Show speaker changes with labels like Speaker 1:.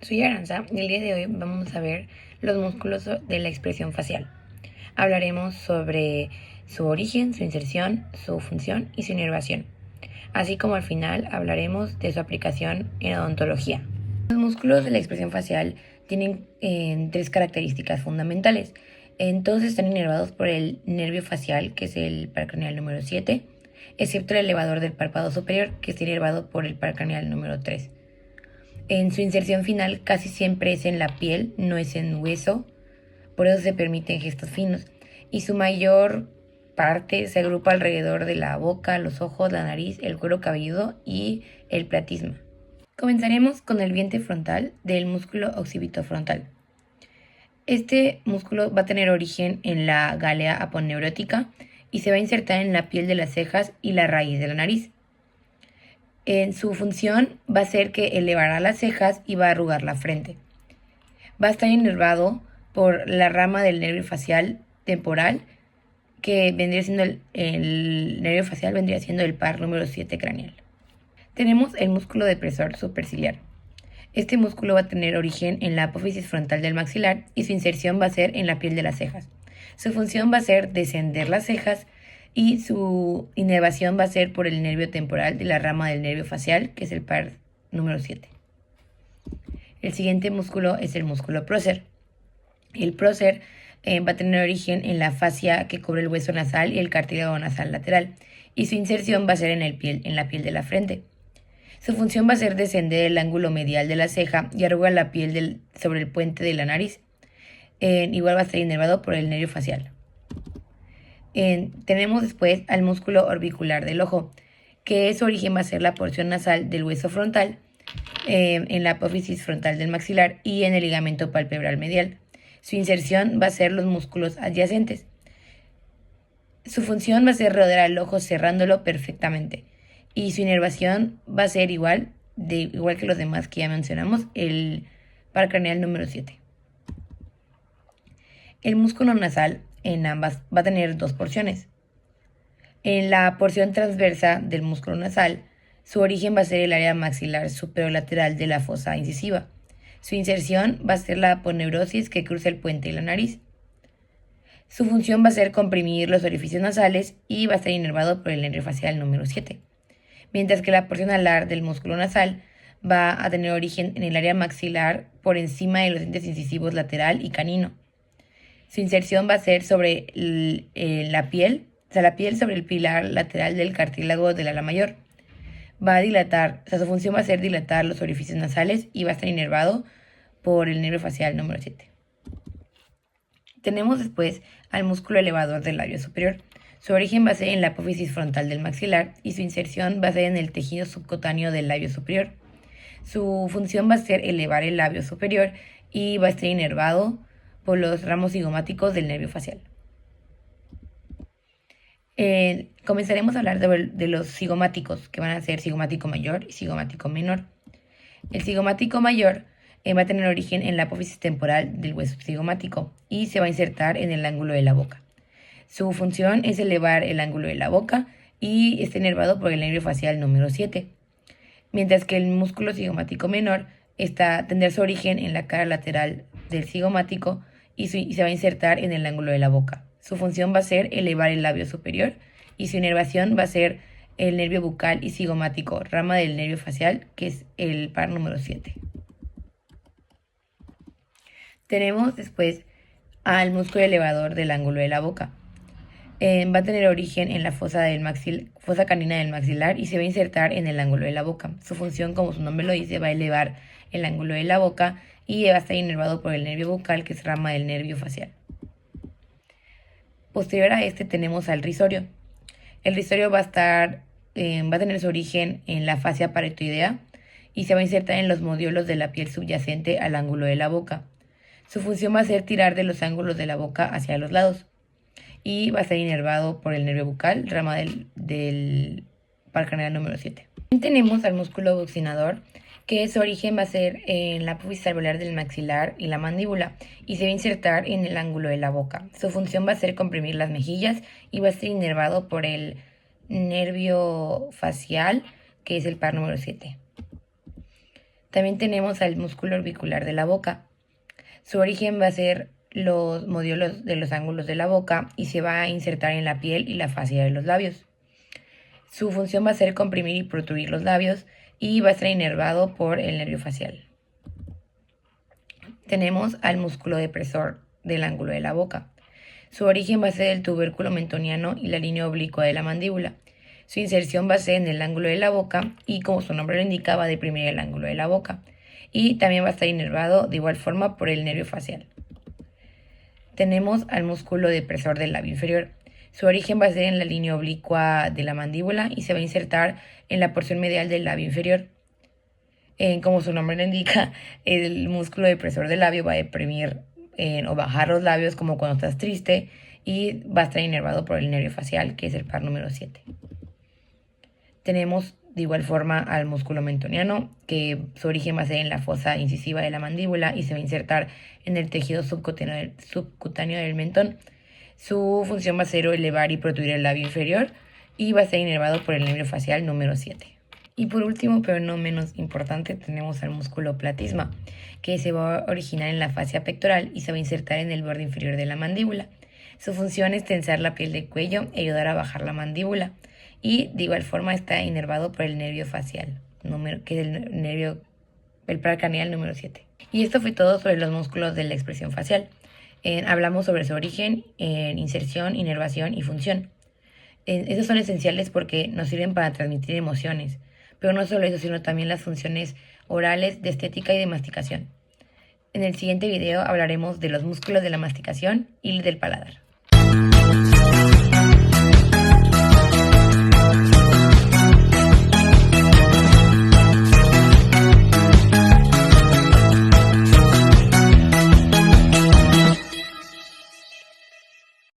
Speaker 1: Soy Aranza y el día de hoy vamos a ver los músculos de la expresión facial. Hablaremos sobre su origen, su inserción, su función y su inervación. Así como al final hablaremos de su aplicación en odontología. Los músculos de la expresión facial tienen tres características fundamentales. Entonces están inervados por el nervio facial, que es el paracraneal número 7, excepto el elevador del párpado superior, que está inervado por el paracraneal número 3. En su inserción final casi siempre es en la piel, no es en hueso, por eso se permiten gestos finos. Y su mayor parte se agrupa alrededor de la boca, los ojos, la nariz, el cuero cabelludo y el platisma. Comenzaremos con el vientre frontal del músculo occipitofrontal. Este músculo va a tener origen en la gálea aponeurótica y se va a insertar en la piel de las cejas y la raíz de la nariz. En su función va a ser que elevará las cejas y va a arrugar la frente. Va a estar inervado por la rama del nervio facial temporal, que vendría siendo el nervio facial vendría siendo el par número 7 craneal. Tenemos el músculo depresor superciliar. Este músculo va a tener origen en la apófisis frontal del maxilar y su inserción va a ser en la piel de las cejas. Su función va a ser descender las cejas y su inervación va a ser por el nervio temporal de la rama del nervio facial, que es el par número 7. El siguiente músculo es el músculo prócer. El prócer va a tener origen en la fascia que cubre el hueso nasal y el cartílago nasal lateral, y su inserción va a ser en la piel de la frente. Su función va a ser descender el ángulo medial de la ceja y arrugar la piel sobre el puente de la nariz. Igual va a estar inervado por el nervio facial. Tenemos después al músculo orbicular del ojo, que su origen va a ser la porción nasal del hueso frontal, en la apófisis frontal del maxilar y en el ligamento palpebral medial. Su inserción va a ser los músculos adyacentes. Su función va a ser rodear el ojo cerrándolo perfectamente. Y su inervación va a ser igual que los demás que ya mencionamos, el par craneal número 7. El músculo nasal en ambas va a tener dos porciones. En la porción transversa del músculo nasal, su origen va a ser el área maxilar superolateral de la fosa incisiva. Su inserción va a ser la aponeurosis que cruza el puente de la nariz. Su función va a ser comprimir los orificios nasales y va a estar inervado por el nervio facial número 7. Mientras que la porción alar del músculo nasal va a tener origen en el área maxilar por encima de los dientes incisivos lateral y canino. Su inserción va a ser sobre la piel sobre el pilar lateral del cartílago del ala mayor. Va a dilatar, su función va a ser dilatar los orificios nasales y va a estar inervado por el nervio facial número 7. Tenemos después al músculo elevador del labio superior. Su origen va a ser en la apófisis frontal del maxilar y su inserción va a ser en el tejido subcutáneo del labio superior. Su función va a ser elevar el labio superior y va a estar inervado por los ramos cigomáticos del nervio facial. Comenzaremos a hablar de los cigomáticos, que van a ser cigomático mayor y cigomático menor. El cigomático mayor va a tener origen en la apófisis temporal del hueso cigomático y se va a insertar en el ángulo de la boca. Su función es elevar el ángulo de la boca y está inervado por el nervio facial número 7. Mientras que el músculo cigomático menor tendrá su origen en la cara lateral del cigomático y se va a insertar en el ángulo de la boca. Su función va a ser elevar el labio superior y su inervación va a ser el nervio bucal y cigomático, rama del nervio facial, que es el par número 7. Tenemos después al músculo elevador del ángulo de la boca. Va a tener origen en la fosa canina del maxilar y se va a insertar en el ángulo de la boca. Su función, como su nombre lo dice, va a elevar el ángulo de la boca y va a estar inervado por el nervio bucal, que es rama del nervio facial. Posterior a este tenemos al risorio. El risorio va a tener su origen en la fascia paretoidea y se va a insertar en los modiolos de la piel subyacente al ángulo de la boca. Su función va a ser tirar de los ángulos de la boca hacia los lados y va a estar inervado por el nervio bucal, rama del par craneal número 7. También tenemos al músculo buccinador, que su origen va a ser en la apófisis alveolar del maxilar y la mandíbula y se va a insertar en el ángulo de la boca. Su función va a ser comprimir las mejillas y va a estar inervado por el nervio facial, que es el par número 7. También tenemos al músculo orbicular de la boca. Su origen va a ser los módulos de los ángulos de la boca y se va a insertar en la piel y la fascia de los labios. Su función va a ser comprimir y protruir los labios y va a estar inervado por el nervio facial. Tenemos al músculo depresor del ángulo de la boca. Su origen va a ser el tubérculo mentoniano y la línea oblicua de la mandíbula. Su inserción va a ser en el ángulo de la boca y, como su nombre lo indica, va a deprimir el ángulo de la boca. Y también va a estar inervado de igual forma por el nervio facial. Tenemos al músculo depresor del labio inferior. Su origen va a ser en la línea oblicua de la mandíbula y se va a insertar en la porción medial del labio inferior. Como su nombre lo indica, el músculo depresor del labio va a deprimir o bajar los labios como cuando estás triste y va a estar inervado por el nervio facial, que es el par número 7. Tenemos de igual forma al músculo mentoniano, que su origen va a ser en la fosa incisiva de la mandíbula y se va a insertar en el tejido subcutáneo del mentón. Su función va a ser elevar y protruir el labio inferior y va a ser inervado por el nervio facial número 7. Y por último, pero no menos importante, tenemos al músculo platisma, que se va a originar en la fascia pectoral y se va a insertar en el borde inferior de la mandíbula. Su función es tensar la piel del cuello y ayudar a bajar la mandíbula. Y de igual forma está inervado por el nervio facial, que es el par craneal número 7. Y esto fue todo sobre los músculos de la expresión facial. Hablamos sobre su origen, inserción, inervación y función. Esos son esenciales porque nos sirven para transmitir emociones, pero no solo eso, sino también las funciones orales, de estética y de masticación. En el siguiente video hablaremos de los músculos de la masticación y del paladar.